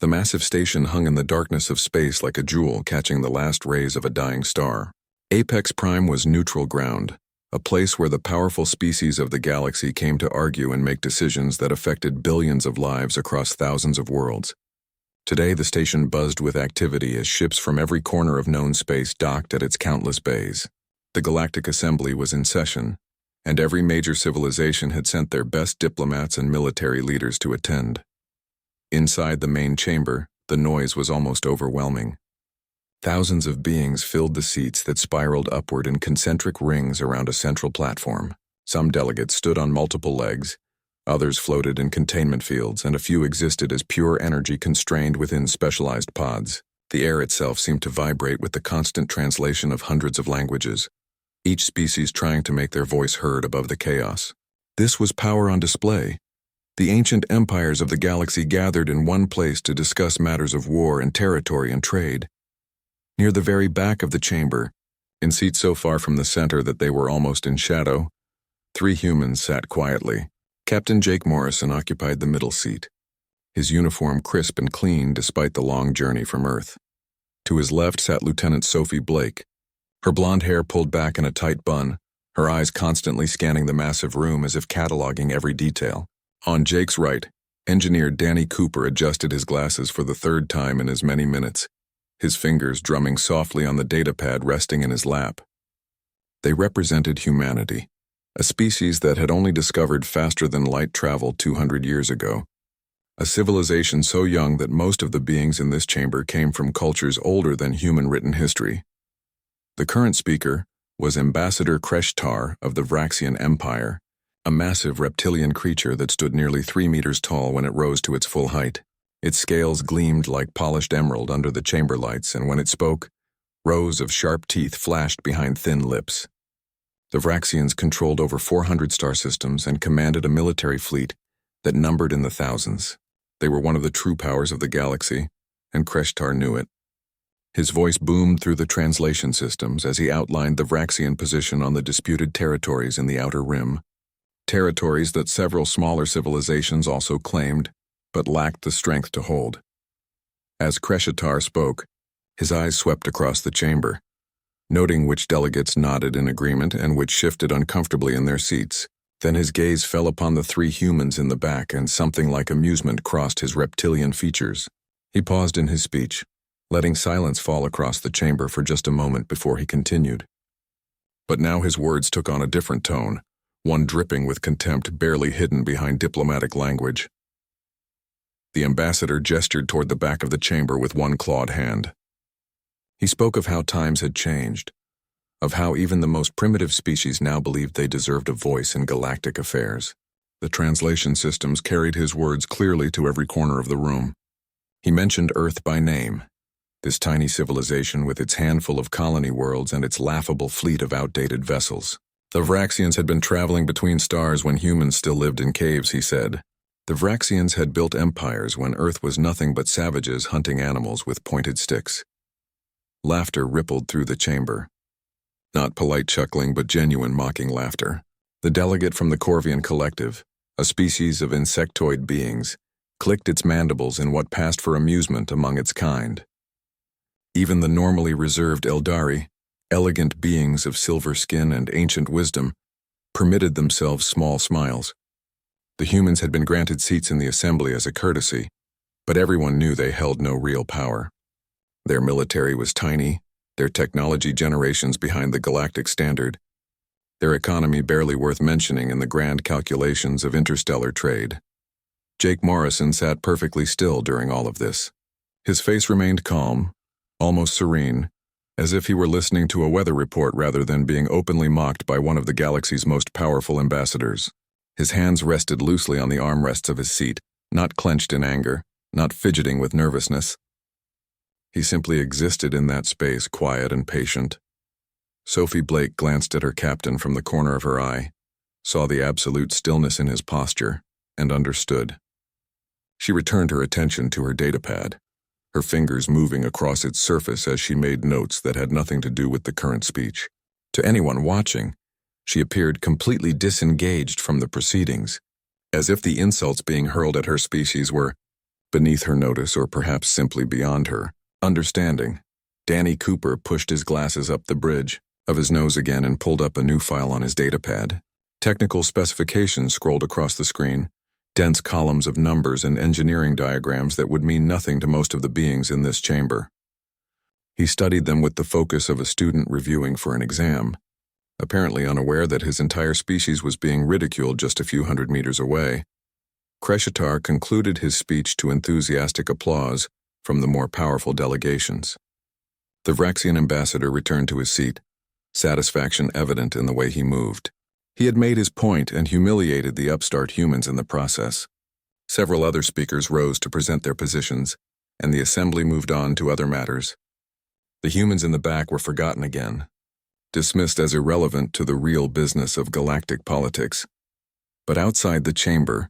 The massive station hung in the darkness of space like a jewel catching the last rays of a dying star. Apex Prime was neutral ground, a place where the powerful species of the galaxy came to argue and make decisions that affected billions of lives across thousands of worlds. Today, the station buzzed with activity as ships from every corner of known space docked at its countless bays. The Galactic Assembly was in session, and every major civilization had sent their best diplomats and military leaders to attend. Inside the main chamber, the noise was almost overwhelming. Thousands of beings filled the seats that spiraled upward in concentric rings around a central platform. Some delegates stood on multiple legs, others floated in containment fields, and a few existed as pure energy constrained within specialized pods. The air itself seemed to vibrate with the constant translation of hundreds of languages, each species trying to make their voice heard above the chaos. This was power on display. The ancient empires of the galaxy gathered in one place to discuss matters of war and territory and trade. Near the very back of the chamber, in seats so far from the center that they were almost in shadow, 3 humans sat quietly. Captain Jake Morrison occupied the middle seat, his uniform crisp and clean despite the long journey from Earth. To his left sat Lieutenant Sophie Blake, her blonde hair pulled back in a tight bun, her eyes constantly scanning the massive room as if cataloging every detail. On Jake's right, Engineer Danny Cooper adjusted his glasses for the 3rd time in as many minutes, his fingers drumming softly on the datapad resting in his lap. They represented humanity, a species that had only discovered faster-than-light travel 200 years ago, a civilization so young that most of the beings in this chamber came from cultures older than human written history. The current speaker was Ambassador Kreshtar of the Vraxian Empire, a massive reptilian creature that stood nearly 3 meters tall when it rose to its full height. Its scales gleamed like polished emerald under the chamber lights, and when it spoke, rows of sharp teeth flashed behind thin lips. The Vraxians controlled over 400 star systems and commanded a military fleet that numbered in the thousands. They were one of the true powers of the galaxy, and Kreshtar knew it. His voice boomed through the translation systems as he outlined the Vraxian position on the disputed territories in the Outer Rim, territories that several smaller civilizations also claimed, but lacked the strength to hold. As Kreshtar spoke, his eyes swept across the chamber, noting which delegates nodded in agreement and which shifted uncomfortably in their seats. Then his gaze fell upon the 3 humans in the back, and something like amusement crossed his reptilian features. He paused in his speech, letting silence fall across the chamber for just a moment before he continued. But now his words took on a different tone, one dripping with contempt barely hidden behind diplomatic language. The ambassador gestured toward the back of the chamber with one clawed hand. He spoke of how times had changed, of how even the most primitive species now believed they deserved a voice in galactic affairs. The translation systems carried his words clearly to every corner of the room. He mentioned Earth by name, this tiny civilization with its handful of colony worlds and its laughable fleet of outdated vessels. The Vraxians had been traveling between stars when humans still lived in caves, he said. The Vraxians had built empires when Earth was nothing but savages hunting animals with pointed sticks. Laughter rippled through the chamber. Not polite chuckling, but genuine mocking laughter. The delegate from the Corvian Collective, a species of insectoid beings, clicked its mandibles in what passed for amusement among its kind. Even the normally reserved Eldari, elegant beings of silver skin and ancient wisdom, permitted themselves small smiles. The humans had been granted seats in the assembly as a courtesy, but everyone knew they held no real power. Their military was tiny, their technology generations behind the galactic standard, their economy barely worth mentioning in the grand calculations of interstellar trade. Jake Morrison sat perfectly still during all of this. His face remained calm, almost serene, as if he were listening to a weather report rather than being openly mocked by one of the galaxy's most powerful ambassadors. His hands rested loosely on the armrests of his seat, not clenched in anger, not fidgeting with nervousness. He simply existed in that space, quiet and patient. Sophie Blake glanced at her captain from the corner of her eye, saw the absolute stillness in his posture, and understood. She returned her attention to her datapad, her fingers moving across its surface as she made notes that had nothing to do with the current speech. To anyone watching, she appeared completely disengaged from the proceedings, as if the insults being hurled at her species were beneath her notice or perhaps simply beyond her understanding. Danny Cooper pushed his glasses up the bridge of his nose again and pulled up a new file on his datapad. Technical specifications scrolled across the screen, dense columns of numbers and engineering diagrams that would mean nothing to most of the beings in this chamber. He studied them with the focus of a student reviewing for an exam, apparently unaware that his entire species was being ridiculed just a few hundred meters away. Kreshitar concluded his speech to enthusiastic applause from the more powerful delegations. The Vraxian ambassador returned to his seat, satisfaction evident in the way he moved. He had made his point and humiliated the upstart humans in the process. Several other speakers rose to present their positions, and the assembly moved on to other matters. The humans in the back were forgotten again, dismissed as irrelevant to the real business of galactic politics. But outside the chamber,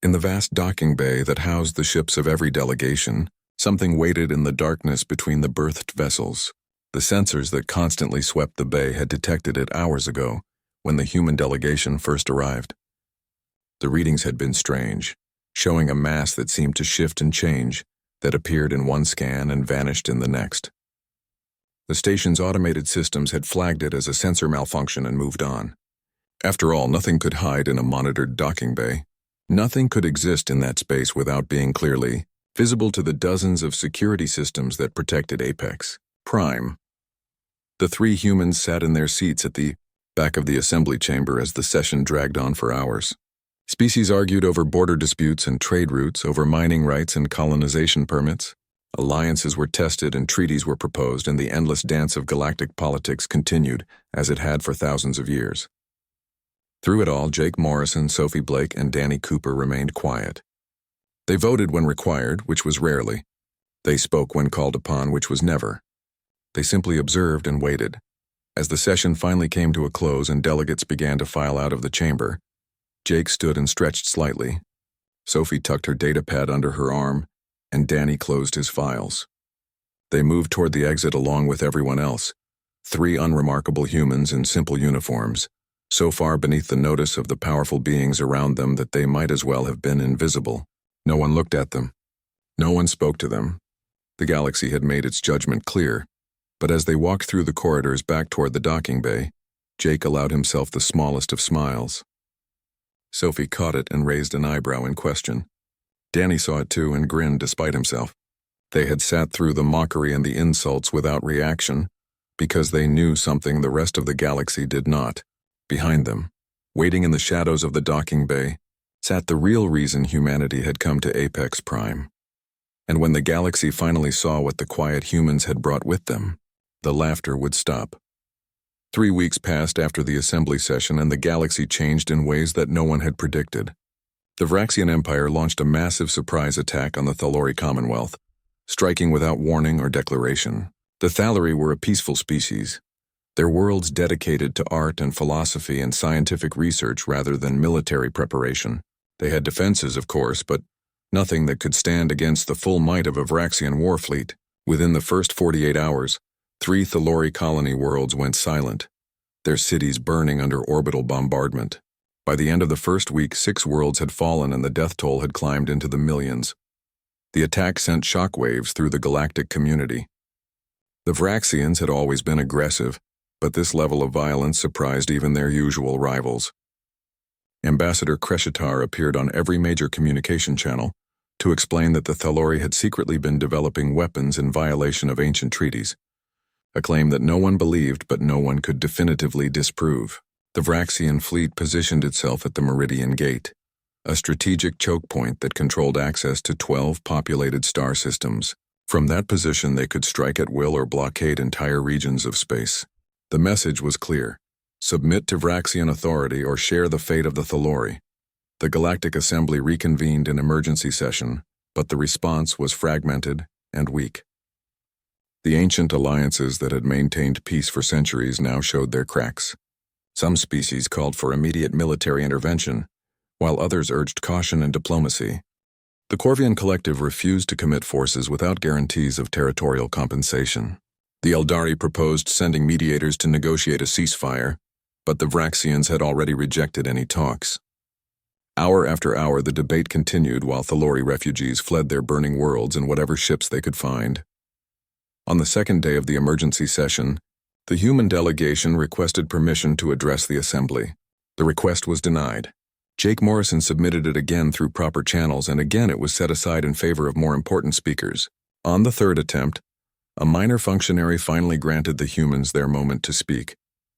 in the vast docking bay that housed the ships of every delegation, something waited in the darkness between the berthed vessels. The sensors that constantly swept the bay had detected it hours ago, when the human delegation first arrived. The readings had been strange, showing a mass that seemed to shift and change, that appeared in one scan and vanished in the next. The station's automated systems had flagged it as a sensor malfunction and moved on. After all, nothing could hide in a monitored docking bay. Nothing could exist in that space without being clearly visible to the dozens of security systems that protected Apex Prime. The three humans sat in their seats at the back of the assembly chamber as the session dragged on for hours. Species argued over border disputes and trade routes, over mining rights and colonization permits. Alliances were tested and treaties were proposed, and the endless dance of galactic politics continued, as it had for thousands of years. Through it all, Jake Morrison, Sophie Blake, and Danny Cooper remained quiet. They voted when required, which was rarely. They spoke when called upon, which was never. They simply observed and waited. As the session finally came to a close and delegates began to file out of the chamber, Jake stood and stretched slightly. Sophie tucked her datapad under her arm, and Danny closed his files. They moved toward the exit along with everyone else, three unremarkable humans in simple uniforms, so far beneath the notice of the powerful beings around them that they might as well have been invisible. No one looked at them. No one spoke to them. The galaxy had made its judgment clear, but as they walked through the corridors back toward the docking bay, Jake allowed himself the smallest of smiles. Sophie caught it and raised an eyebrow in question. Danny saw it too and grinned despite himself. They had sat through the mockery and the insults without reaction, because they knew something the rest of the galaxy did not. Behind them, waiting in the shadows of the docking bay, sat the real reason humanity had come to Apex Prime. And when the galaxy finally saw what the quiet humans had brought with them, the laughter would stop. 3 weeks passed after the assembly session, and the galaxy changed in ways that no one had predicted. The Vraxian Empire launched a massive surprise attack on the Thalori Commonwealth, striking without warning or declaration. The Thalori were a peaceful species, their worlds dedicated to art and philosophy and scientific research rather than military preparation. They had defenses, of course, but nothing that could stand against the full might of a Vraxian war fleet. Within the first 48 hours, 3 Thalori colony worlds went silent, their cities burning under orbital bombardment. By the end of the first week, 6 worlds had fallen and the death toll had climbed into the millions. The attack sent shockwaves through the galactic community. The Vraxians had always been aggressive, but this level of violence surprised even their usual rivals. Ambassador Kreshitar appeared on every major communication channel to explain that the Thalori had secretly been developing weapons in violation of ancient treaties, a claim that no one believed but no one could definitively disprove. The Vraxian fleet positioned itself at the Meridian Gate, a strategic choke point that controlled access to 12 populated star systems. From that position, they could strike at will or blockade entire regions of space. The message was clear: submit to Vraxian authority or share the fate of the Thalori. The Galactic Assembly reconvened in emergency session, but the response was fragmented and weak. The ancient alliances that had maintained peace for centuries now showed their cracks. Some species called for immediate military intervention, while others urged caution and diplomacy. The Corvian Collective refused to commit forces without guarantees of territorial compensation. The Eldari proposed sending mediators to negotiate a ceasefire, but the Vraxians had already rejected any talks. Hour after hour, the debate continued while Thalori refugees fled their burning worlds in whatever ships they could find. On the second day of the emergency session, the human delegation requested permission to address the assembly. The request was denied. Jake Morrison submitted it again through proper channels, and again it was set aside in favor of more important speakers. On the third attempt, a minor functionary finally granted the humans their moment to speak,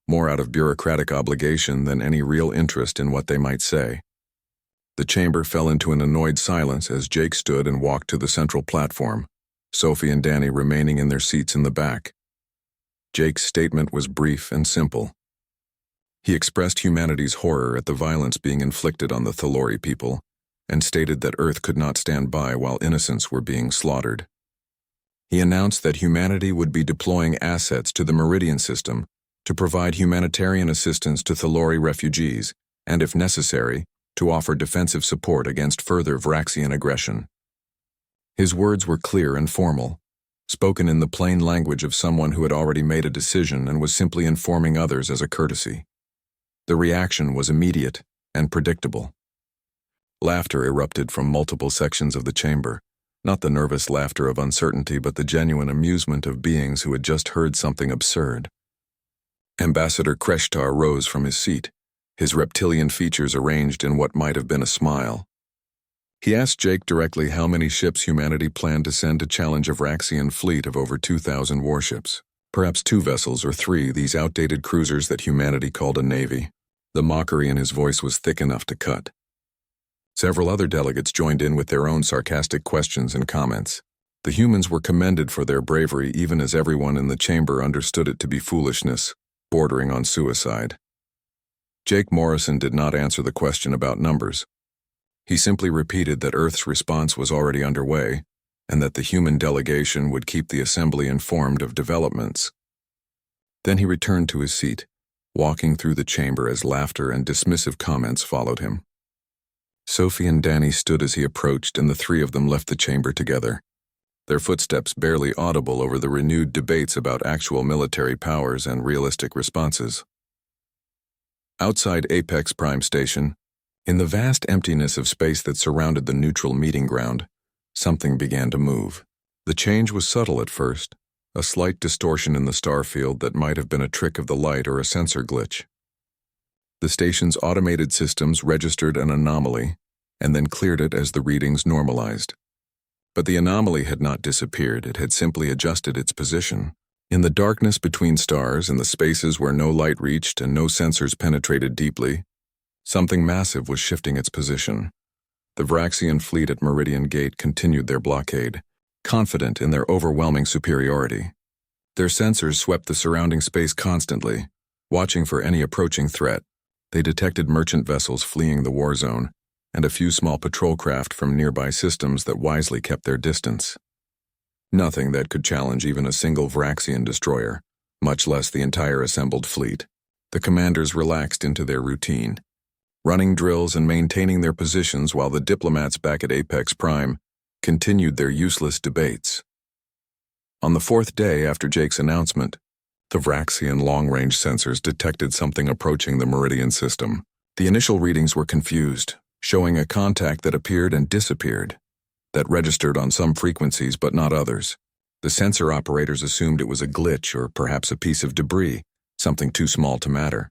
more out of bureaucratic obligation than any real interest in what they might say. The chamber fell into an annoyed silence as Jake stood and walked to the central platform, Sophie and Danny remaining in their seats in the back. Jake's statement was brief and simple. He expressed humanity's horror at the violence being inflicted on the Thalori people, and stated that Earth could not stand by while innocents were being slaughtered. He announced that humanity would be deploying assets to the Meridian system to provide humanitarian assistance to Thalori refugees, and if necessary, to offer defensive support against further Vraxian aggression. His words were clear and formal, spoken in the plain language of someone who had already made a decision and was simply informing others as a courtesy. The reaction was immediate and predictable. Laughter erupted from multiple sections of the chamber, not the nervous laughter of uncertainty but the genuine amusement of beings who had just heard something absurd. Ambassador Kreshtar rose from his seat, his reptilian features arranged in what might have been a smile. He asked Jake directly how many ships humanity planned to send to challenge a Vraxian fleet of over 2,000 warships. Perhaps 2 vessels or 3, these outdated cruisers that humanity called a navy. The mockery in his voice was thick enough to cut. Several other delegates joined in with their own sarcastic questions and comments. The humans were commended for their bravery even as everyone in the chamber understood it to be foolishness, bordering on suicide. Jake Morrison did not answer the question about numbers. He simply repeated that Earth's response was already underway, and that the human delegation would keep the assembly informed of developments. Then he returned to his seat, walking through the chamber as laughter and dismissive comments followed him. Sophie and Danny stood as he approached, and the 3 of them left the chamber together, their footsteps barely audible over the renewed debates about actual military powers and realistic responses. Outside Apex Prime Station, in the vast emptiness of space that surrounded the neutral meeting ground, something began to move. The change was subtle at first, a slight distortion in the star field that might have been a trick of the light or a sensor glitch. The station's automated systems registered an anomaly and then cleared it as the readings normalized. But the anomaly had not disappeared, it had simply adjusted its position. In the darkness between stars and the spaces where no light reached and no sensors penetrated deeply, something massive was shifting its position. The Vraxian fleet at Meridian Gate continued their blockade, confident in their overwhelming superiority. Their sensors swept the surrounding space constantly, watching for any approaching threat. They detected merchant vessels fleeing the war zone, and a few small patrol craft from nearby systems that wisely kept their distance. Nothing that could challenge even a single Vraxian destroyer, much less the entire assembled fleet. The commanders relaxed into their routine, running drills and maintaining their positions while the diplomats back at Apex Prime continued their useless debates. On the 4th day after Jake's announcement, the Vraxian long-range sensors detected something approaching the Meridian system. The initial readings were confused, showing a contact that appeared and disappeared, that registered on some frequencies but not others. The sensor operators assumed it was a glitch or perhaps a piece of debris, something too small to matter.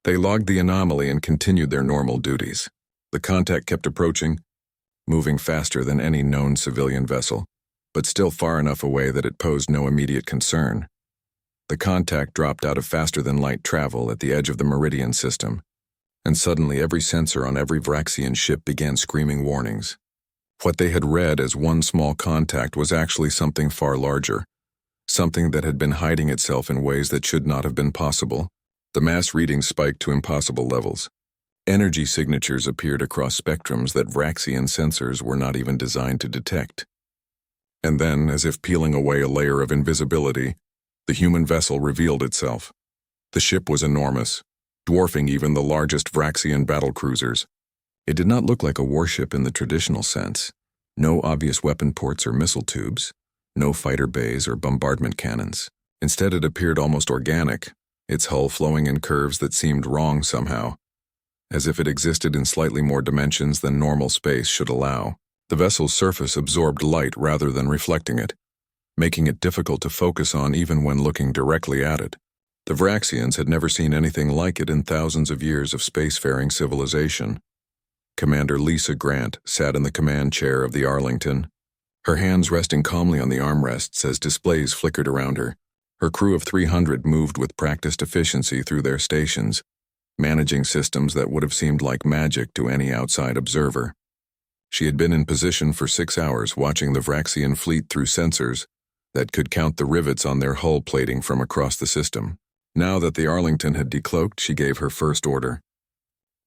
They logged the anomaly and continued their normal duties. The contact kept approaching, moving faster than any known civilian vessel, but still far enough away that it posed no immediate concern. The contact dropped out of faster-than-light travel at the edge of the Meridian system, and suddenly every sensor on every Vraxian ship began screaming warnings. What they had read as one small contact was actually something far larger, something that had been hiding itself in ways that should not have been possible. The mass readings spiked to impossible levels. Energy signatures appeared across spectrums that Vraxian sensors were not even designed to detect. And then, as if peeling away a layer of invisibility, the human vessel revealed itself. The ship was enormous, dwarfing even the largest Vraxian battlecruisers. It did not look like a warship in the traditional sense. No obvious weapon ports or missile tubes, no fighter bays or bombardment cannons. Instead, it appeared almost organic, its hull flowing in curves that seemed wrong somehow, as if it existed in slightly more dimensions than normal space should allow. The vessel's surface absorbed light rather than reflecting it, making it difficult to focus on even when looking directly at it. The Vraxians had never seen anything like it in thousands of years of spacefaring civilization. Commander Lisa Grant sat in the command chair of the Arlington, her hands resting calmly on the armrests as displays flickered around her. Her crew of 300 moved with practiced efficiency through their stations, managing systems that would have seemed like magic to any outside observer. She had been in position for 6 hours watching the Vraxian fleet through sensors that could count the rivets on their hull plating from across the system. Now that the Arlington had decloaked, she gave her first order.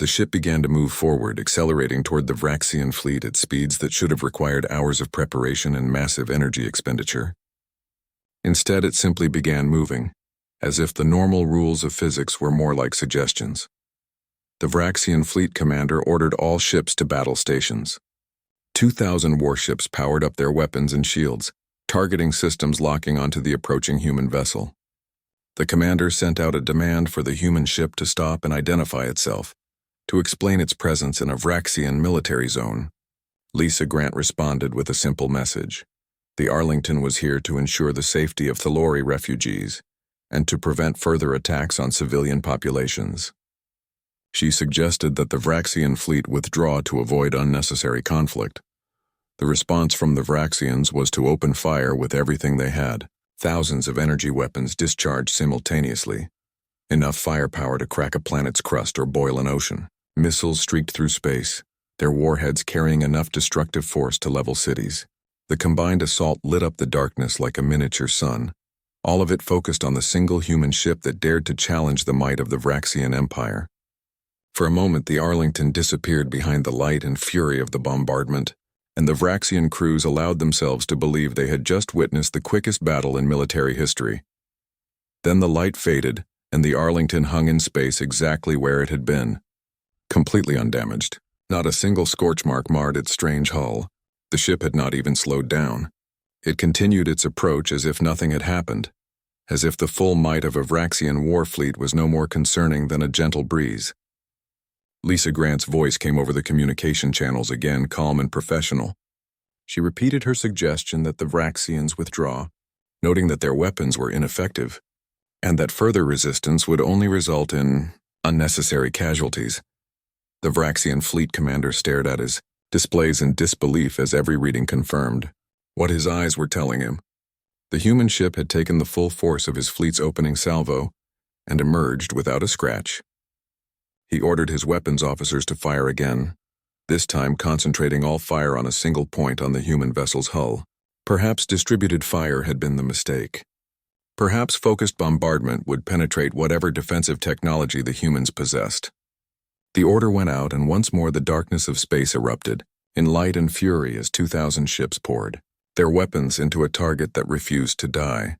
The ship began to move forward, accelerating toward the Vraxian fleet at speeds that should have required hours of preparation and massive energy expenditure. Instead, it simply began moving, as if the normal rules of physics were more like suggestions. The Vraxian fleet commander ordered all ships to battle stations. 2,000 warships powered up their weapons and shields, targeting systems locking onto the approaching human vessel. The commander sent out a demand for the human ship to stop and identify itself, to explain its presence in a Vraxian military zone. Lisa Grant responded with a simple message. The Arlington was here to ensure the safety of Thalori refugees and to prevent further attacks on civilian populations. She suggested that the Vraxian fleet withdraw to avoid unnecessary conflict. The response from the Vraxians was to open fire with everything they had, thousands of energy weapons discharged simultaneously, enough firepower to crack a planet's crust or boil an ocean. Missiles streaked through space, their warheads carrying enough destructive force to level cities. The combined assault lit up the darkness like a miniature sun, all of it focused on the single human ship that dared to challenge the might of the Vraxian Empire. For a moment, the Arlington disappeared behind the light and fury of the bombardment, and the Vraxian crews allowed themselves to believe they had just witnessed the quickest battle in military history. Then the light faded, and the Arlington hung in space exactly where it had been, completely undamaged. Not a single scorch mark marred its strange hull. The ship had not even slowed down. It continued its approach as if nothing had happened, as if the full might of a Vraxian war fleet was no more concerning than a gentle breeze. Lisa Grant's voice came over the communication channels again, calm and professional. She repeated her suggestion that the Vraxians withdraw, noting that their weapons were ineffective, and that further resistance would only result in unnecessary casualties. The Vraxian fleet commander stared at his displays in disbelief as every reading confirmed what his eyes were telling him. The human ship had taken the full force of his fleet's opening salvo and emerged without a scratch. He ordered his weapons officers to fire again, this time concentrating all fire on a single point on the human vessel's hull. Perhaps distributed fire had been the mistake. Perhaps focused bombardment would penetrate whatever defensive technology the humans possessed. The order went out, and once more the darkness of space erupted, in light and fury as 2,000 ships poured, their weapons into a target that refused to die.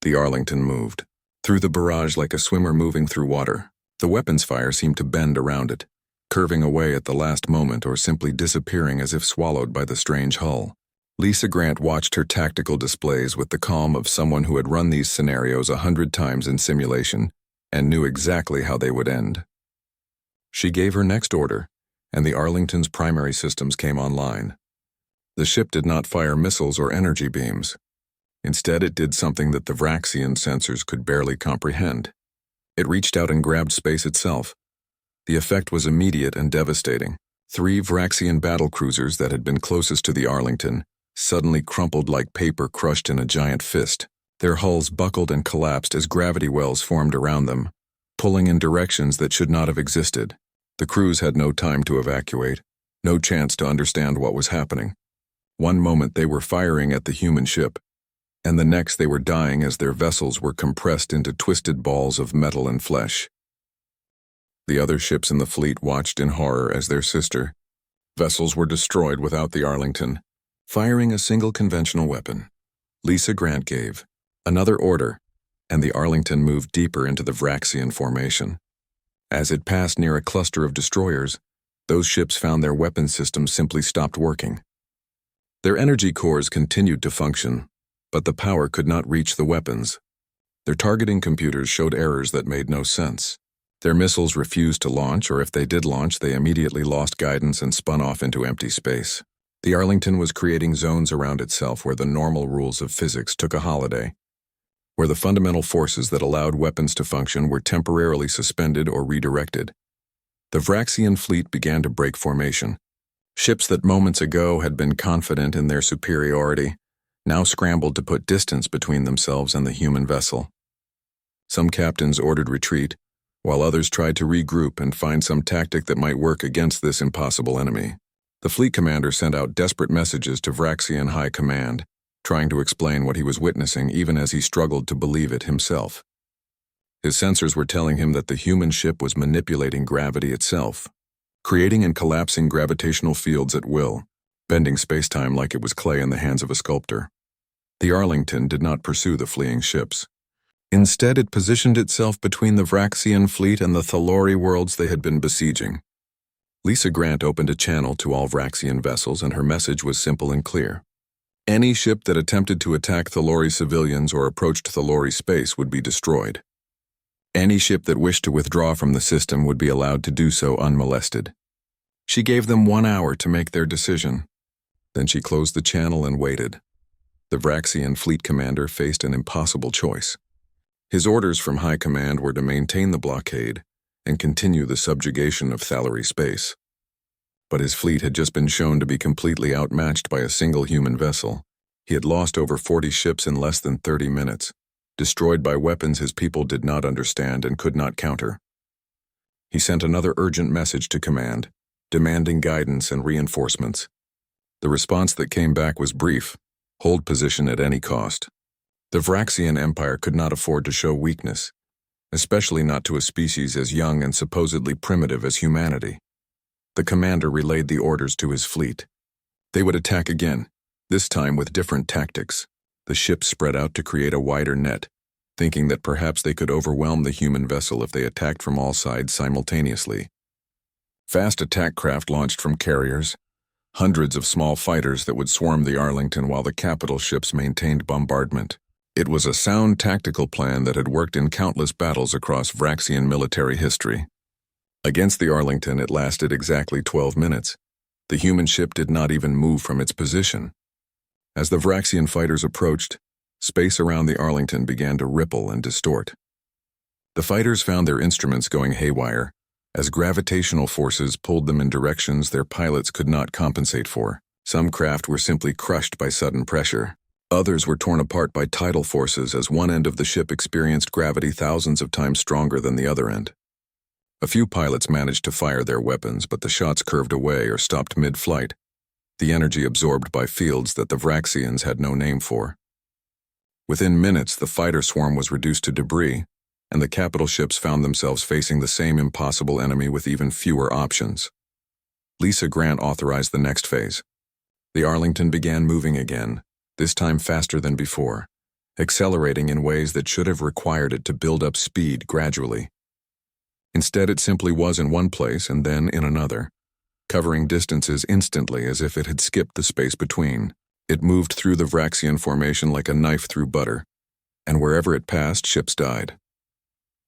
The Arlington moved through the barrage like a swimmer moving through water. The weapons fire seemed to bend around it, curving away at the last moment or simply disappearing as if swallowed by the strange hull. Lisa Grant watched her tactical displays with the calm of someone who had run these scenarios 100 times in simulation and knew exactly how they would end. She gave her next order, and the Arlington's primary systems came online. The ship did not fire missiles or energy beams. Instead, it did something that the Vraxian sensors could barely comprehend. It reached out and grabbed space itself. The effect was immediate and devastating. 3 Vraxian battlecruisers that had been closest to the Arlington suddenly crumpled like paper crushed in a giant fist. Their hulls buckled and collapsed as gravity wells formed around them, pulling in directions that should not have existed. The crews had no time to evacuate, no chance to understand what was happening. One moment they were firing at the human ship, and the next they were dying as their vessels were compressed into twisted balls of metal and flesh. The other ships in the fleet watched in horror as their sister vessels were destroyed without the Arlington firing a single conventional weapon. Lisa Grant gave another order, and the Arlington moved deeper into the Vraxian formation. As it passed near a cluster of destroyers, those ships found their weapon systems simply stopped working. Their energy cores continued to function, but the power could not reach the weapons. Their targeting computers showed errors that made no sense. Their missiles refused to launch, or if they did launch, they immediately lost guidance and spun off into empty space. The Arlington was creating zones around itself where the normal rules of physics took a holiday, where the fundamental forces that allowed weapons to function were temporarily suspended or redirected. The Vraxian fleet began to break formation. Ships that moments ago had been confident in their superiority now scrambled to put distance between themselves and the human vessel. Some captains ordered retreat, while others tried to regroup and find some tactic that might work against this impossible enemy. The fleet commander sent out desperate messages to Vraxian High Command, trying to explain what he was witnessing even as he struggled to believe it himself. His sensors were telling him that the human ship was manipulating gravity itself, creating and collapsing gravitational fields at will, bending space-time like it was clay in the hands of a sculptor. The Arlington did not pursue the fleeing ships. Instead, it positioned itself between the Vraxian fleet and the Thalori worlds they had been besieging. Lisa Grant opened a channel to all Vraxian vessels, and her message was simple and clear. Any ship that attempted to attack Thalori civilians or approached Thalori space would be destroyed. Any ship that wished to withdraw from the system would be allowed to do so unmolested. She gave them 1 hour to make their decision. Then she closed the channel and waited. The Vraxian fleet commander faced an impossible choice. His orders from High Command were to maintain the blockade and continue the subjugation of Thalori space. But his fleet had just been shown to be completely outmatched by a single human vessel. He had lost over 40 ships in less than 30 minutes, destroyed by weapons his people did not understand and could not counter. He sent another urgent message to command, demanding guidance and reinforcements. The response that came back was brief: hold position at any cost. The Vraxian Empire could not afford to show weakness, especially not to a species as young and supposedly primitive as humanity. The commander relayed the orders to his fleet. They would attack again, this time with different tactics. The ships spread out to create a wider net, thinking that perhaps they could overwhelm the human vessel if they attacked from all sides simultaneously. Fast attack craft launched from carriers, hundreds of small fighters that would swarm the Arlington while the capital ships maintained bombardment. It was a sound tactical plan that had worked in countless battles across Vraxian military history. Against the Arlington, it lasted exactly 12 minutes. The human ship did not even move from its position. As the Vraxian fighters approached, space around the Arlington began to ripple and distort. The fighters found their instruments going haywire, as gravitational forces pulled them in directions their pilots could not compensate for. Some craft were simply crushed by sudden pressure. Others were torn apart by tidal forces as one end of the ship experienced gravity thousands of times stronger than the other end. A few pilots managed to fire their weapons, but the shots curved away or stopped mid-flight, the energy absorbed by fields that the Vraxians had no name for. Within minutes, the fighter swarm was reduced to debris, and the capital ships found themselves facing the same impossible enemy with even fewer options. Lisa Grant authorized the next phase. The Arlington began moving again, this time faster than before, accelerating in ways that should have required it to build up speed gradually. Instead, it simply was in one place and then in another, covering distances instantly as if it had skipped the space between. It moved through the Vraxian formation like a knife through butter, and wherever it passed, ships died.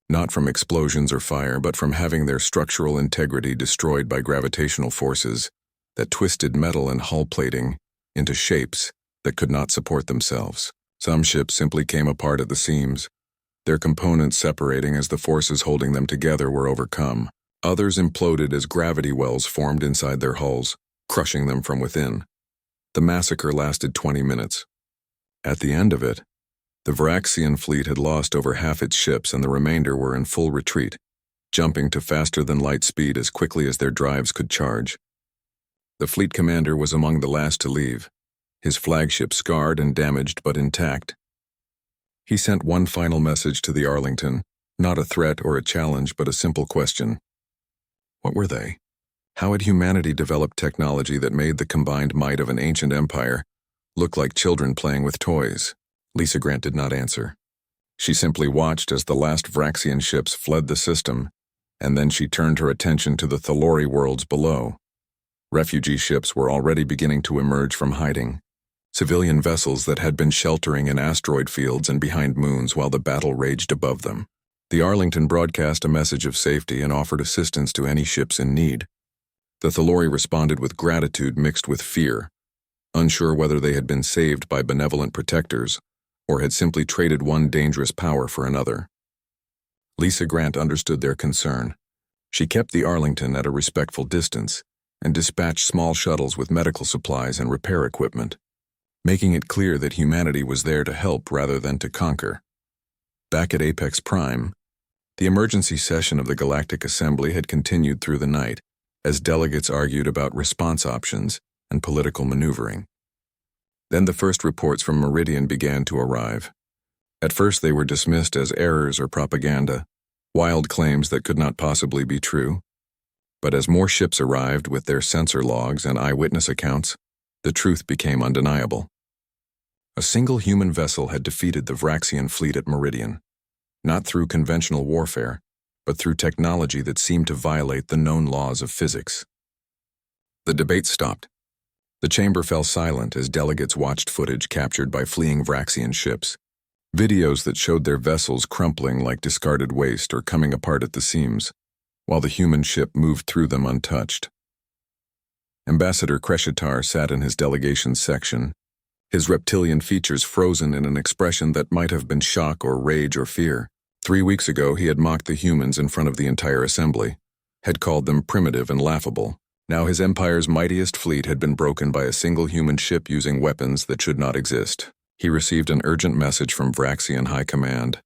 Not from explosions or fire, but from having their structural integrity destroyed by gravitational forces that twisted metal and hull plating into shapes that could not support themselves. Some ships simply came apart at the seams, their components separating as the forces holding them together were overcome. Others imploded as gravity wells formed inside their hulls, crushing them from within. The massacre lasted 20 minutes. At the end of it, the Vraxian fleet had lost over half its ships and the remainder were in full retreat, jumping to faster-than-light speed as quickly as their drives could charge. The fleet commander was among the last to leave, his flagship scarred and damaged but intact. He sent one final message to the Arlington, not a threat or a challenge, but a simple question. What were they? How had humanity developed technology that made the combined might of an ancient empire look like children playing with toys? Lisa Grant did not answer. She simply watched as the last Vraxian ships fled the system, and then she turned her attention to the Thalori worlds below. Refugee ships were already beginning to emerge from hiding, civilian vessels that had been sheltering in asteroid fields and behind moons while the battle raged above them. The Arlington broadcast a message of safety and offered assistance to any ships in need. The Thalori responded with gratitude mixed with fear, unsure whether they had been saved by benevolent protectors or had simply traded one dangerous power for another. Lisa Grant understood their concern. She kept the Arlington at a respectful distance and dispatched small shuttles with medical supplies and repair equipment, making it clear that humanity was there to help rather than to conquer. Back at Apex Prime, the emergency session of the Galactic Assembly had continued through the night as delegates argued about response options and political maneuvering. Then the first reports from Meridian began to arrive. At first they were dismissed as errors or propaganda, wild claims that could not possibly be true. But as more ships arrived with their sensor logs and eyewitness accounts, the truth became undeniable. A single human vessel had defeated the Vraxian fleet at Meridian, not through conventional warfare, but through technology that seemed to violate the known laws of physics. The debate stopped. The chamber fell silent as delegates watched footage captured by fleeing Vraxian ships, videos that showed their vessels crumpling like discarded waste or coming apart at the seams, while the human ship moved through them untouched. Ambassador Kreshitar sat in his delegation's section, his reptilian features frozen in an expression that might have been shock or rage or fear. 3 weeks ago he had mocked the humans in front of the entire assembly, had called them primitive and laughable. Now his empire's mightiest fleet had been broken by a single human ship using weapons that should not exist. He received an urgent message from Vraxian High Command,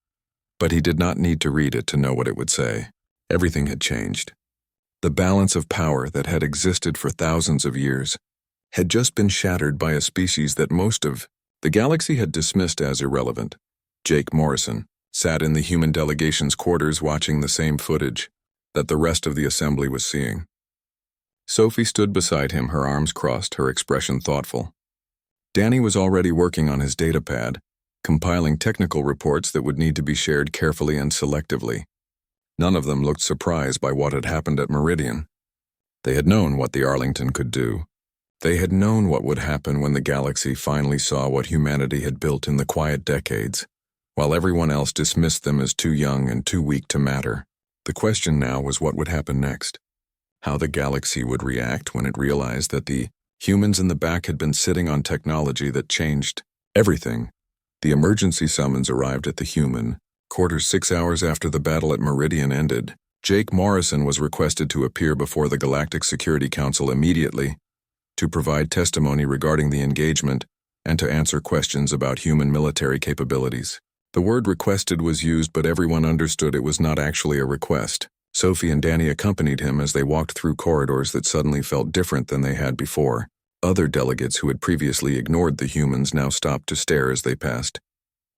but he did not need to read it to know what it would say. Everything had changed. The balance of power that had existed for thousands of years had just been shattered by a species that most of the galaxy had dismissed as irrelevant. Jake Morrison sat in the human delegation's quarters watching the same footage that the rest of the assembly was seeing. Sophie stood beside him, her arms crossed, her expression thoughtful. Danny was already working on his datapad, compiling technical reports that would need to be shared carefully and selectively. None of them looked surprised by what had happened at Meridian. They had known what the Arlington could do. They had known what would happen when the galaxy finally saw what humanity had built in the quiet decades, while everyone else dismissed them as too young and too weak to matter. The question now was what would happen next. How the galaxy would react when it realized that the humans in the back had been sitting on technology that changed everything. The emergency summons arrived at the human quarters 6 hours after the battle at Meridian ended. Jake Morrison was requested to appear before the Galactic Security Council immediately to provide testimony regarding the engagement and to answer questions about human military capabilities. The word requested was used, but everyone understood it was not actually a request. Sophie and Danny accompanied him as they walked through corridors that suddenly felt different than they had before. Other delegates who had previously ignored the humans now stopped to stare as they passed.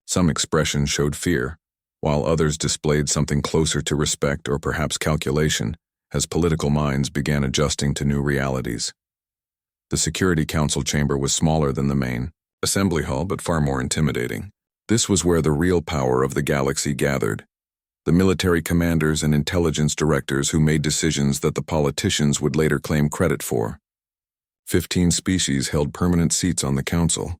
Some expressions showed fear, while others displayed something closer to respect or perhaps calculation, as political minds began adjusting to new realities. The Security Council chamber was smaller than the main assembly hall, but far more intimidating. This was where the real power of the galaxy gathered. The military commanders and intelligence directors who made decisions that the politicians would later claim credit for. 15 species held permanent seats on the council,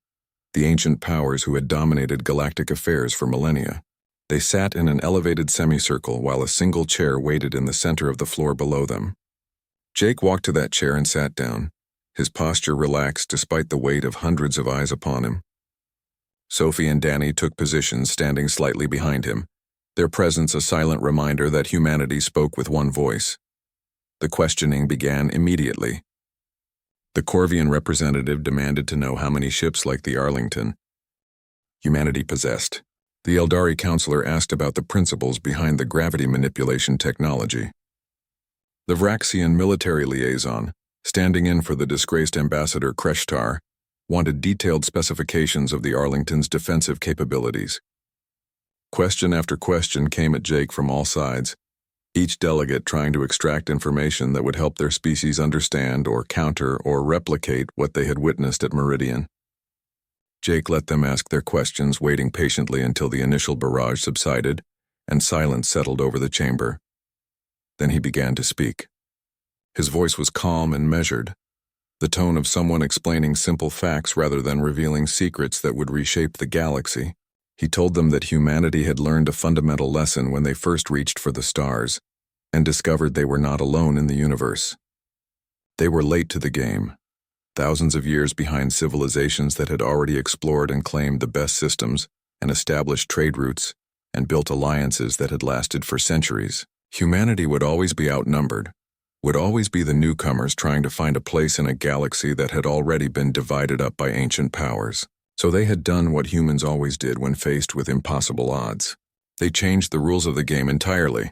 the ancient powers who had dominated galactic affairs for millennia. They sat in an elevated semicircle while a single chair waited in the center of the floor below them. Jake walked to that chair and sat down, his posture relaxed despite the weight of hundreds of eyes upon him. Sophie and Danny took positions standing slightly behind him, their presence a silent reminder that humanity spoke with one voice. The questioning began immediately. The Corvian representative demanded to know how many ships like the Arlington humanity possessed. The Eldari counselor asked about the principles behind the gravity manipulation technology. The Vraxian military liaison, standing in for the disgraced Ambassador Kreshitar, wanted detailed specifications of the Arlington's defensive capabilities. Question after question came at Jake from all sides, each delegate trying to extract information that would help their species understand or counter or replicate what they had witnessed at Meridian. Jake let them ask their questions, waiting patiently until the initial barrage subsided and silence settled over the chamber. Then he began to speak. His voice was calm and measured, the tone of someone explaining simple facts rather than revealing secrets that would reshape the galaxy. He told them that humanity had learned a fundamental lesson when they first reached for the stars and discovered they were not alone in the universe. They were late to the game, thousands of years behind civilizations that had already explored and claimed the best systems and established trade routes and built alliances that had lasted for centuries. Humanity would always be outnumbered, would always be the newcomers trying to find a place in a galaxy that had already been divided up by ancient powers. So they had done what humans always did when faced with impossible odds. They changed the rules of the game entirely.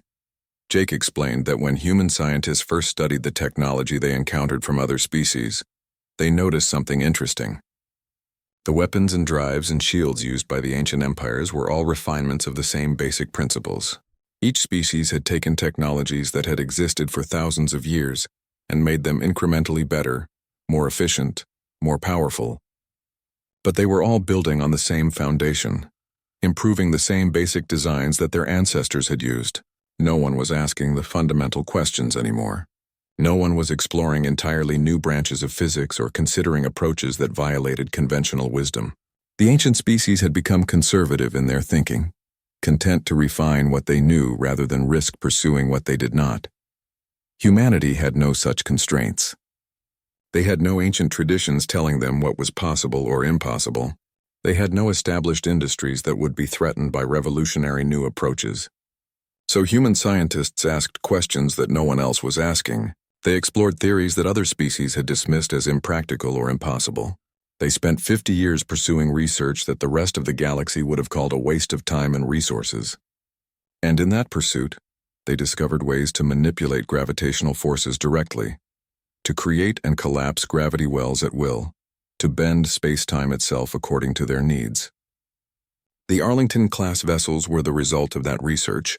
Jake explained that when human scientists first studied the technology they encountered from other species, they noticed something interesting. The weapons and drives and shields used by the ancient empires were all refinements of the same basic principles. Each species had taken technologies that had existed for thousands of years and made them incrementally better, more efficient, more powerful. But they were all building on the same foundation, improving the same basic designs that their ancestors had used. No one was asking the fundamental questions anymore. No one was exploring entirely new branches of physics or considering approaches that violated conventional wisdom. The ancient species had become conservative in their thinking, content to refine what they knew rather than risk pursuing what they did not. Humanity had no such constraints. They had no ancient traditions telling them what was possible or impossible. They had no established industries that would be threatened by revolutionary new approaches. So human scientists asked questions that no one else was asking. They explored theories that other species had dismissed as impractical or impossible. They spent 50 years pursuing research that the rest of the galaxy would have called a waste of time and resources. And in that pursuit, they discovered ways to manipulate gravitational forces directly, to create and collapse gravity wells at will, to bend space-time itself according to their needs. The Arlington-class vessels were the result of that research,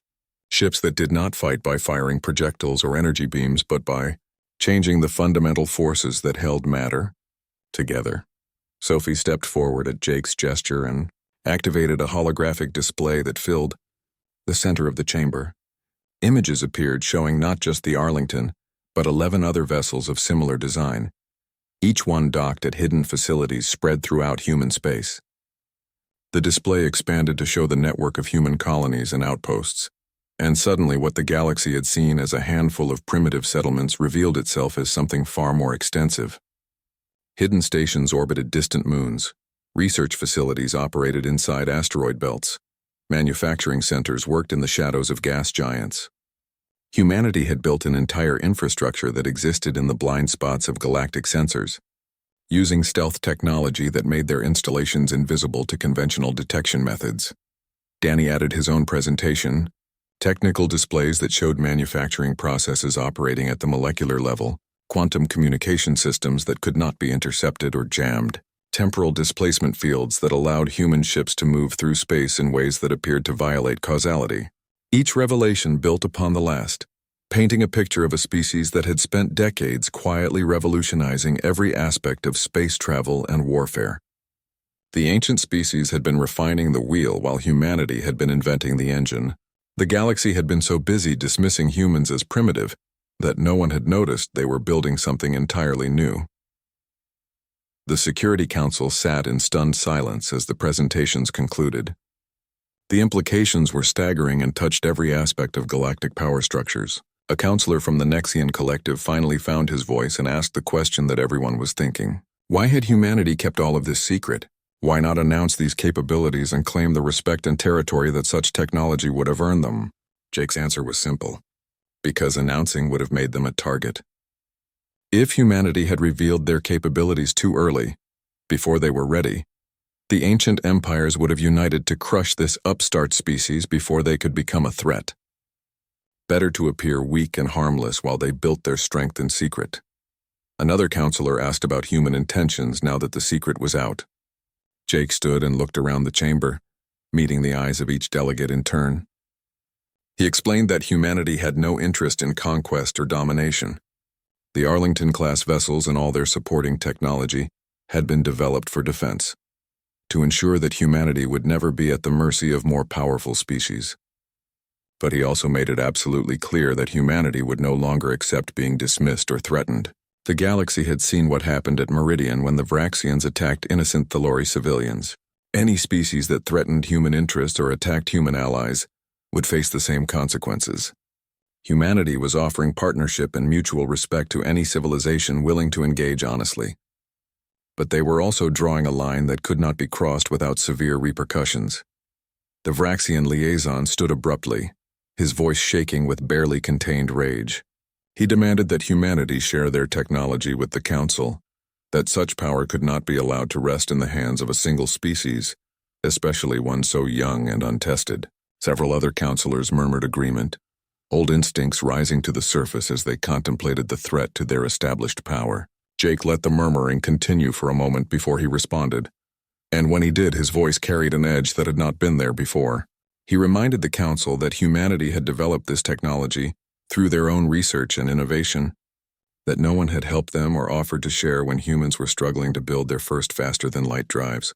ships that did not fight by firing projectiles or energy beams but by changing the fundamental forces that held matter together. Sophie stepped forward at Jake's gesture and activated a holographic display that filled the center of the chamber. Images appeared showing not just the Arlington, but 11 other vessels of similar design, each one docked at hidden facilities spread throughout human space. The display expanded to show the network of human colonies and outposts, and suddenly what the galaxy had seen as a handful of primitive settlements revealed itself as something far more extensive. Hidden stations orbited distant moons, research facilities operated inside asteroid belts, manufacturing centers worked in the shadows of gas giants. Humanity had built an entire infrastructure that existed in the blind spots of galactic sensors, using stealth technology that made their installations invisible to conventional detection methods. Danny added his own presentation, technical displays that showed manufacturing processes operating at the molecular level, quantum communication systems that could not be intercepted or jammed, temporal displacement fields that allowed human ships to move through space in ways that appeared to violate causality. Each revelation built upon the last, painting a picture of a species that had spent decades quietly revolutionizing every aspect of space travel and warfare. The ancient species had been refining the wheel while humanity had been inventing the engine. The galaxy had been so busy dismissing humans as primitive that no one had noticed they were building something entirely new. The Security Council sat in stunned silence as the presentations concluded. The implications were staggering and touched every aspect of galactic power structures. A counselor from the Nexian Collective finally found his voice and asked the question that everyone was thinking. Why had humanity kept all of this secret? Why not announce these capabilities and claim the respect and territory that such technology would have earned them? Jake's answer was simple. Because announcing would have made them a target. If humanity had revealed their capabilities too early, before they were ready, the ancient empires would have united to crush this upstart species before they could become a threat. Better to appear weak and harmless while they built their strength in secret. Another counselor asked about human intentions now that the secret was out. Jake stood and looked around the chamber, meeting the eyes of each delegate in turn. He explained that humanity had no interest in conquest or domination. The Arlington-class vessels and all their supporting technology had been developed for defense, to ensure that humanity would never be at the mercy of more powerful species. But he also made it absolutely clear that humanity would no longer accept being dismissed or threatened. The galaxy had seen what happened at Meridian when the Vraxians attacked innocent Thalori civilians. Any species that threatened human interests or attacked human allies would face the same consequences. Humanity was offering partnership and mutual respect to any civilization willing to engage honestly. But they were also drawing a line that could not be crossed without severe repercussions. The Vraxian liaison stood abruptly, his voice shaking with barely contained rage. He demanded that humanity share their technology with the Council, that such power could not be allowed to rest in the hands of a single species, especially one so young and untested. Several other councilors murmured agreement, old instincts rising to the surface as they contemplated the threat to their established power. Jake let the murmuring continue for a moment before he responded, and when he did, his voice carried an edge that had not been there before. He reminded the Council that humanity had developed this technology through their own research and innovation, that no one had helped them or offered to share when humans were struggling to build their first faster-than-light drives.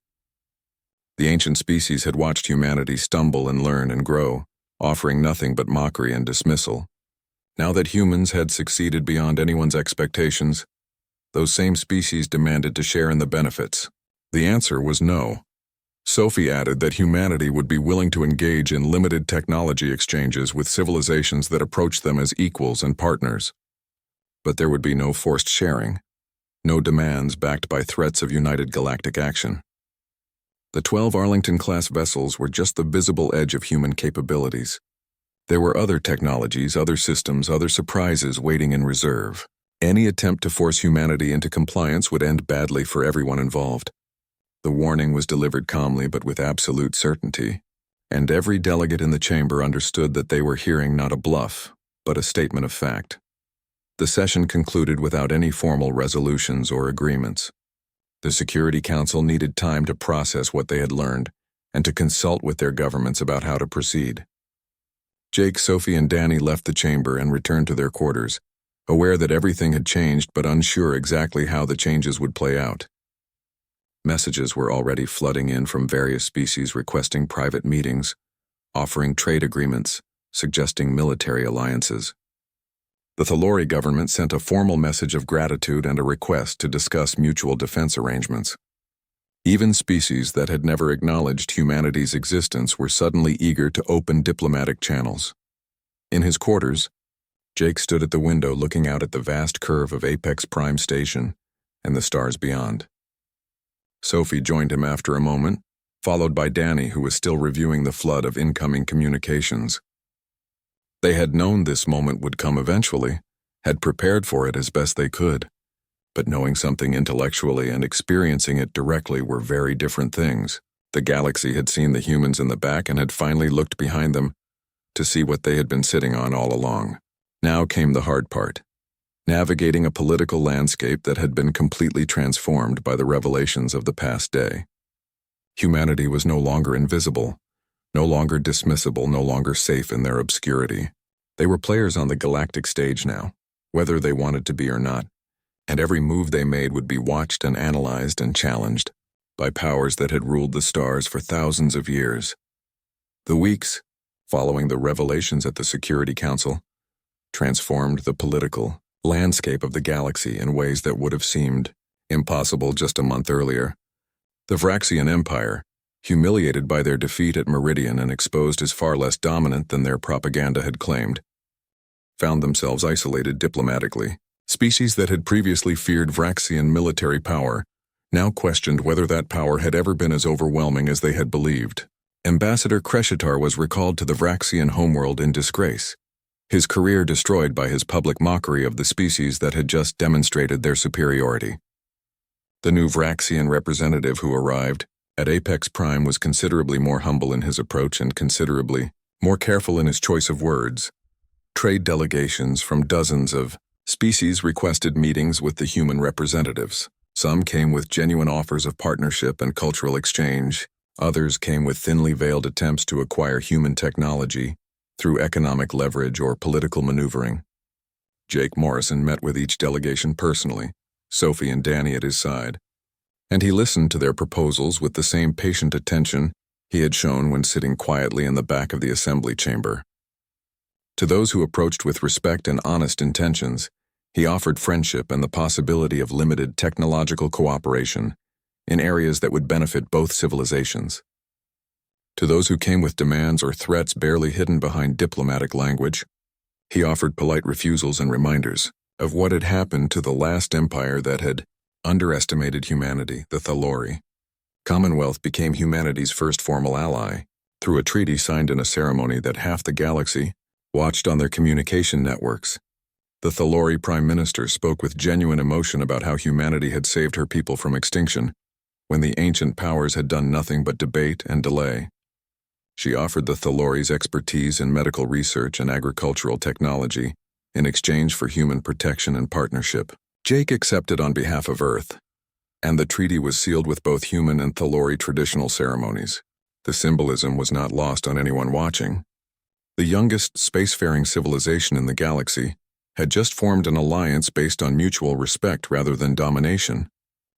The ancient species had watched humanity stumble and learn and grow, offering nothing but mockery and dismissal. Now that humans had succeeded beyond anyone's expectations, those same species demanded to share in the benefits. The answer was no. Sophie added that humanity would be willing to engage in limited technology exchanges with civilizations that approached them as equals and partners. But there would be no forced sharing, no demands backed by threats of united galactic action. The 12 Arlington-class vessels were just the visible edge of human capabilities. There were other technologies, other systems, other surprises waiting in reserve. Any attempt to force humanity into compliance would end badly for everyone involved. The warning was delivered calmly but with absolute certainty, and every delegate in the chamber understood that they were hearing not a bluff, but a statement of fact. The session concluded without any formal resolutions or agreements. The Security Council needed time to process what they had learned and to consult with their governments about how to proceed. Jake, Sophie, and Danny left the chamber and returned to their quarters, aware that everything had changed but unsure exactly how the changes would play out. Messages were already flooding in from various species requesting private meetings, offering trade agreements, suggesting military alliances. The Thalori government sent a formal message of gratitude and a request to discuss mutual defense arrangements. Even species that had never acknowledged humanity's existence were suddenly eager to open diplomatic channels. In his quarters, Jake stood at the window looking out at the vast curve of Apex Prime Station and the stars beyond. Sophie joined him after a moment, followed by Danny, who was still reviewing the flood of incoming communications. They had known this moment would come eventually, had prepared for it as best they could, but knowing something intellectually and experiencing it directly were very different things. The galaxy had seen the humans in the back and had finally looked behind them to see what they had been sitting on all along. Now came the hard part, navigating a political landscape that had been completely transformed by the revelations of the past day. Humanity was no longer invisible, no longer dismissible, no longer safe in their obscurity. They were players on the galactic stage now, whether they wanted to be or not, and every move they made would be watched and analyzed and challenged by powers that had ruled the stars for thousands of years. The weeks, following the revelations at the Security Council, transformed the political landscape of the galaxy in ways that would have seemed impossible just a month earlier. The Vraxian Empire, humiliated by their defeat at Meridian and exposed as far less dominant than their propaganda had claimed, found themselves isolated diplomatically. Species that had previously feared Vraxian military power now questioned whether that power had ever been as overwhelming as they had believed. Ambassador Kreshitar was recalled to the Vraxian homeworld in disgrace, his career destroyed by his public mockery of the species that had just demonstrated their superiority. The new Vraxian representative who arrived at Apex Prime was considerably more humble in his approach and considerably more careful in his choice of words. Trade delegations from dozens of species requested meetings with the human representatives. Some came with genuine offers of partnership and cultural exchange. Others came with thinly veiled attempts to acquire human technology through economic leverage or political maneuvering. Jake Morrison met with each delegation personally, Sophie and Danny at his side, and he listened to their proposals with the same patient attention he had shown when sitting quietly in the back of the assembly chamber. To those who approached with respect and honest intentions, he offered friendship and the possibility of limited technological cooperation in areas that would benefit both civilizations. To those who came with demands or threats barely hidden behind diplomatic language, he offered polite refusals and reminders of what had happened to the last empire that had underestimated humanity, the Thalori. Commonwealth became humanity's first formal ally, through a treaty signed in a ceremony that half the galaxy watched on their communication networks. The Thalori Prime Minister spoke with genuine emotion about how humanity had saved her people from extinction, when the ancient powers had done nothing but debate and delay. She offered the Thalori's expertise in medical research and agricultural technology in exchange for human protection and partnership. Jake accepted on behalf of Earth, and the treaty was sealed with both human and Thalori traditional ceremonies. The symbolism was not lost on anyone watching. The youngest spacefaring civilization in the galaxy had just formed an alliance based on mutual respect rather than domination,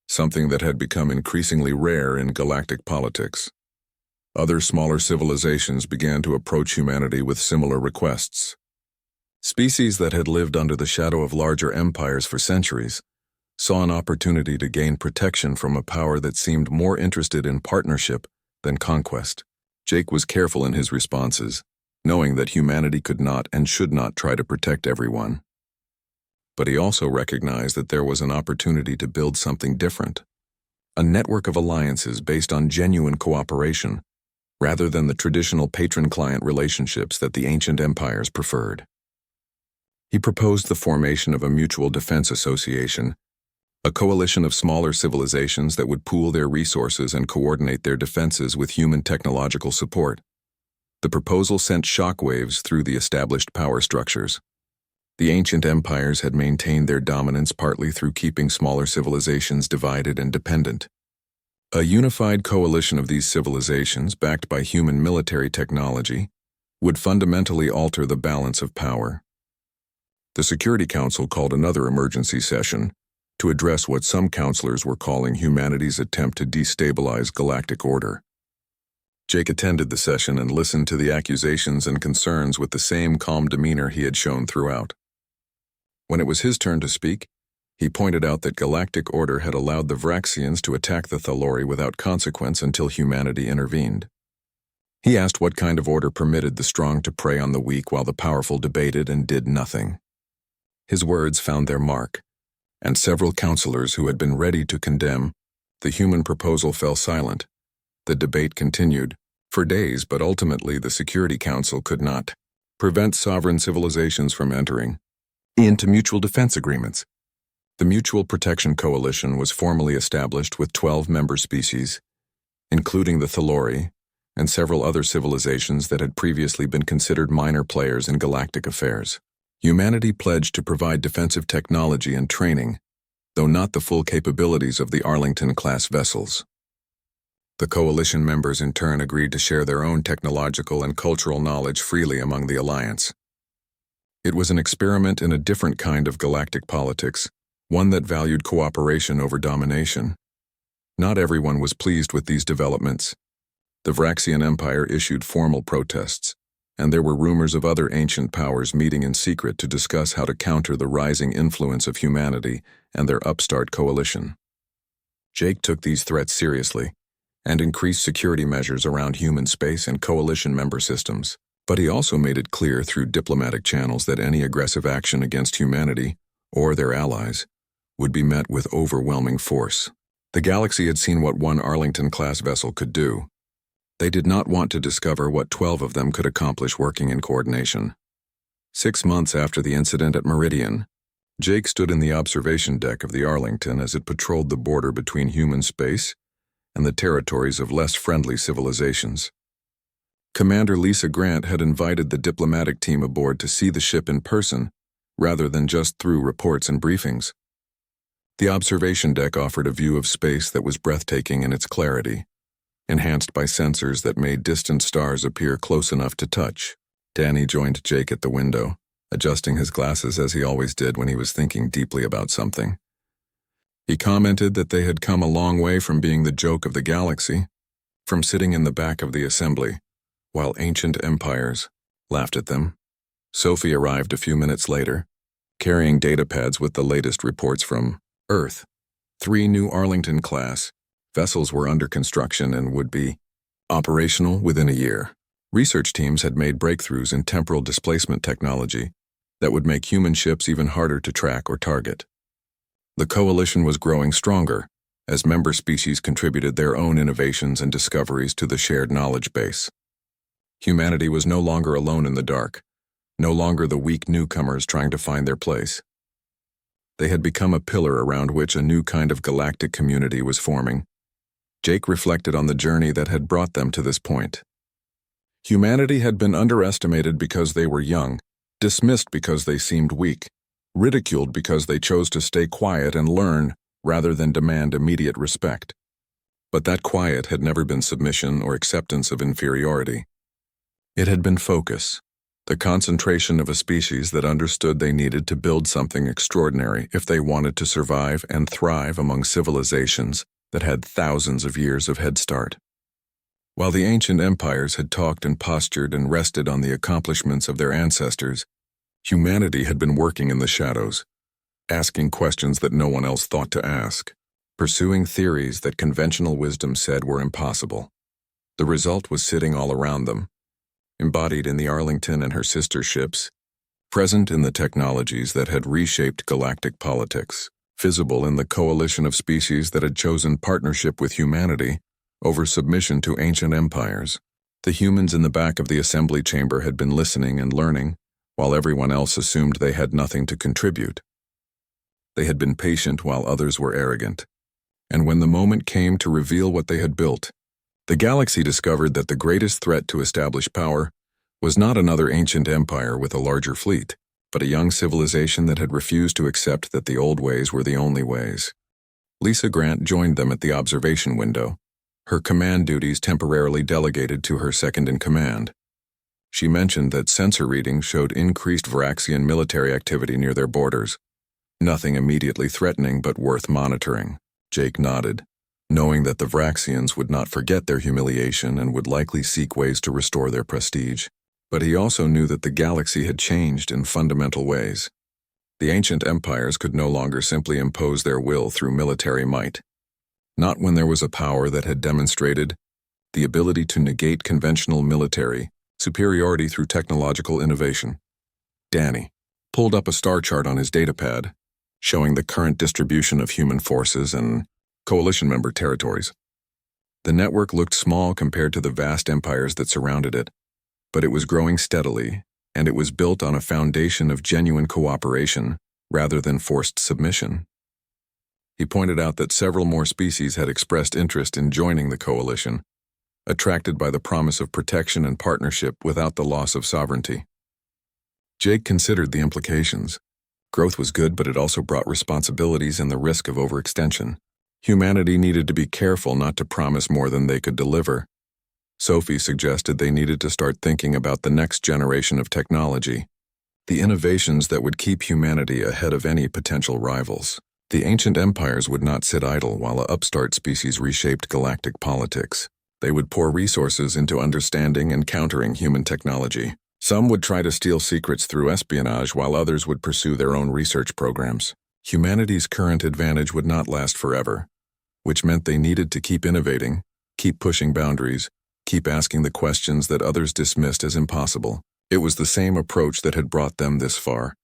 something that had become increasingly rare in galactic politics. Other smaller civilizations began to approach humanity with similar requests. Species that had lived under the shadow of larger empires for centuries saw an opportunity to gain protection from a power that seemed more interested in partnership than conquest. Jake was careful in his responses, knowing that humanity could not and should not try to protect everyone. But he also recognized that there was an opportunity to build something different, a network of alliances based on genuine cooperation, rather than the traditional patron-client relationships that the ancient empires preferred. He proposed the formation of a mutual defense association, a coalition of smaller civilizations that would pool their resources and coordinate their defenses with human technological support. The proposal sent shockwaves through the established power structures. The ancient empires had maintained their dominance partly through keeping smaller civilizations divided and dependent. A unified coalition of these civilizations, backed by human military technology, would fundamentally alter the balance of power. The Security Council called another emergency session to address what some counselors were calling humanity's attempt to destabilize galactic order. Jake attended the session and listened to the accusations and concerns with the same calm demeanor he had shown throughout. When it was his turn to speak, he pointed out that galactic order had allowed the Vraxians to attack the Thalori without consequence until humanity intervened. He asked what kind of order permitted the strong to prey on the weak while the powerful debated and did nothing. His words found their mark, and several counselors who had been ready to condemn the human proposal fell silent. The debate continued for days, but ultimately the Security Council could not prevent sovereign civilizations from entering into mutual defense agreements. The Mutual Protection Coalition was formally established with 12 member species, including the Thalori and several other civilizations that had previously been considered minor players in galactic affairs. Humanity pledged to provide defensive technology and training, though not the full capabilities of the Arlington-class vessels. The coalition members in turn agreed to share their own technological and cultural knowledge freely among the alliance. It was an experiment in a different kind of galactic politics, one that valued cooperation over domination. Not everyone was pleased with these developments. The Vraxian Empire issued formal protests, and there were rumors of other ancient powers meeting in secret to discuss how to counter the rising influence of humanity and their upstart coalition. Jake took these threats seriously and increased security measures around human space and coalition member systems, but he also made it clear through diplomatic channels that any aggressive action against humanity or their allies would be met with overwhelming force. The galaxy had seen what one Arlington-class vessel could do. They did not want to discover what 12 of them could accomplish working in coordination. 6 months after the incident at Meridian, Jake stood in the observation deck of the Arlington as it patrolled the border between human space and the territories of less friendly civilizations. Commander Lisa Grant had invited the diplomatic team aboard to see the ship in person, rather than just through reports and briefings. The observation deck offered a view of space that was breathtaking in its clarity, enhanced by sensors that made distant stars appear close enough to touch. Danny joined Jake at the window, adjusting his glasses as he always did when he was thinking deeply about something. He commented that they had come a long way from being the joke of the galaxy, from sitting in the back of the assembly, while ancient empires laughed at them. Sophie arrived a few minutes later, carrying datapads with the latest reports from Earth. 3 new Arlington-class Vessels were under construction and would be operational within a year. Research teams had made breakthroughs in temporal displacement technology that would make human ships even harder to track or target. The coalition was growing stronger as member species contributed their own innovations and discoveries to the shared knowledge base. Humanity was no longer alone in the dark, no longer the weak newcomers trying to find their place. They had become a pillar around which a new kind of galactic community was forming. Jake reflected on the journey that had brought them to this point. Humanity had been underestimated because they were young, dismissed because they seemed weak, ridiculed because they chose to stay quiet and learn rather than demand immediate respect. But that quiet had never been submission or acceptance of inferiority. It had been focus, the concentration of a species that understood they needed to build something extraordinary if they wanted to survive and thrive among civilizations that had thousands of years of head start. While the ancient empires had talked and postured and rested on the accomplishments of their ancestors, humanity had been working in the shadows, asking questions that no one else thought to ask, pursuing theories that conventional wisdom said were impossible. The result was sitting all around them, embodied in the Arlington and her sister ships, present in the technologies that had reshaped galactic politics, visible in the coalition of species that had chosen partnership with humanity over submission to ancient empires. The humans in the back of the assembly chamber had been listening and learning, while everyone else assumed they had nothing to contribute. They had been patient while others were arrogant. And when the moment came to reveal what they had built, the galaxy discovered that the greatest threat to established power was not another ancient empire with a larger fleet, but a young civilization that had refused to accept that the old ways were the only ways. Lisa Grant joined them at the observation window, her command duties temporarily delegated to her second-in-command. She mentioned that sensor readings showed increased Varaxian military activity near their borders. Nothing immediately threatening but worth monitoring. Jake nodded, knowing that the Varaxians would not forget their humiliation and would likely seek ways to restore their prestige. But he also knew that the galaxy had changed in fundamental ways. The ancient empires could no longer simply impose their will through military might. Not when there was a power that had demonstrated the ability to negate conventional military superiority through technological innovation. Danny pulled up a star chart on his datapad, showing the current distribution of human forces and coalition member territories. The network looked small compared to the vast empires that surrounded it, but it was growing steadily, and it was built on a foundation of genuine cooperation rather than forced submission. He pointed out that several more species had expressed interest in joining the coalition, attracted by the promise of protection and partnership without the loss of sovereignty. Jake considered the implications. Growth was good, but it also brought responsibilities and the risk of overextension. Humanity needed to be careful not to promise more than they could deliver. Sophie suggested they needed to start thinking about the next generation of technology, the innovations that would keep humanity ahead of any potential rivals. The ancient empires would not sit idle while an upstart species reshaped galactic politics. They would pour resources into understanding and countering human technology. Some would try to steal secrets through espionage while others would pursue their own research programs. Humanity's current advantage would not last forever, which meant they needed to keep innovating, keep pushing boundaries, keep asking the questions that others dismissed as impossible. It was the same approach that had brought them this far,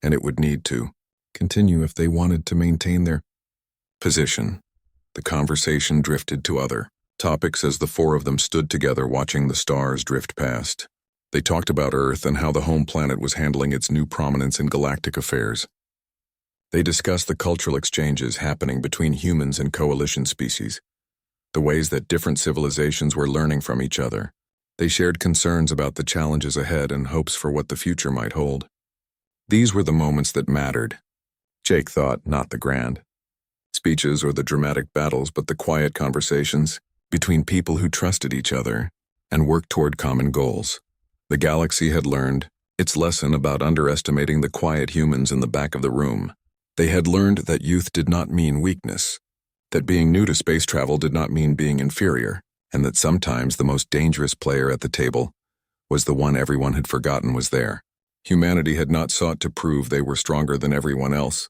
and it would need to continue if they wanted to maintain their position. The conversation drifted to other topics as the four of them stood together watching the stars drift past. They talked about Earth and how the home planet was handling its new prominence in galactic affairs. They discussed the cultural exchanges happening between humans and coalition species, the ways that different civilizations were learning from each other. They shared concerns about the challenges ahead and hopes for what the future might hold. These were the moments that mattered. Jake thought, not the grand speeches or the dramatic battles, but the quiet conversations between people who trusted each other and worked toward common goals. The galaxy had learned its lesson about underestimating the quiet humans in the back of the room. They had learned that youth did not mean weakness, that being new to space travel did not mean being inferior, and that sometimes the most dangerous player at the table was the one everyone had forgotten was there. Humanity had not sought to prove they were stronger than everyone else.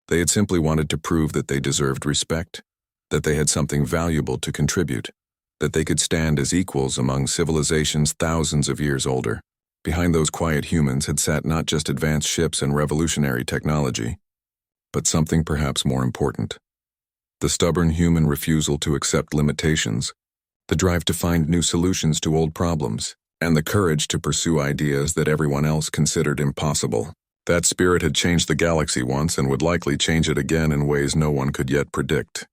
They had simply wanted to prove that they deserved respect, that they had something valuable to contribute, that they could stand as equals among civilizations thousands of years older. Behind those quiet humans had sat not just advanced ships and revolutionary technology, but something perhaps more important. The stubborn human refusal to accept limitations, the drive to find new solutions to old problems, and the courage to pursue ideas that everyone else considered impossible. That spirit had changed the galaxy once and would likely change it again in ways no one could yet predict.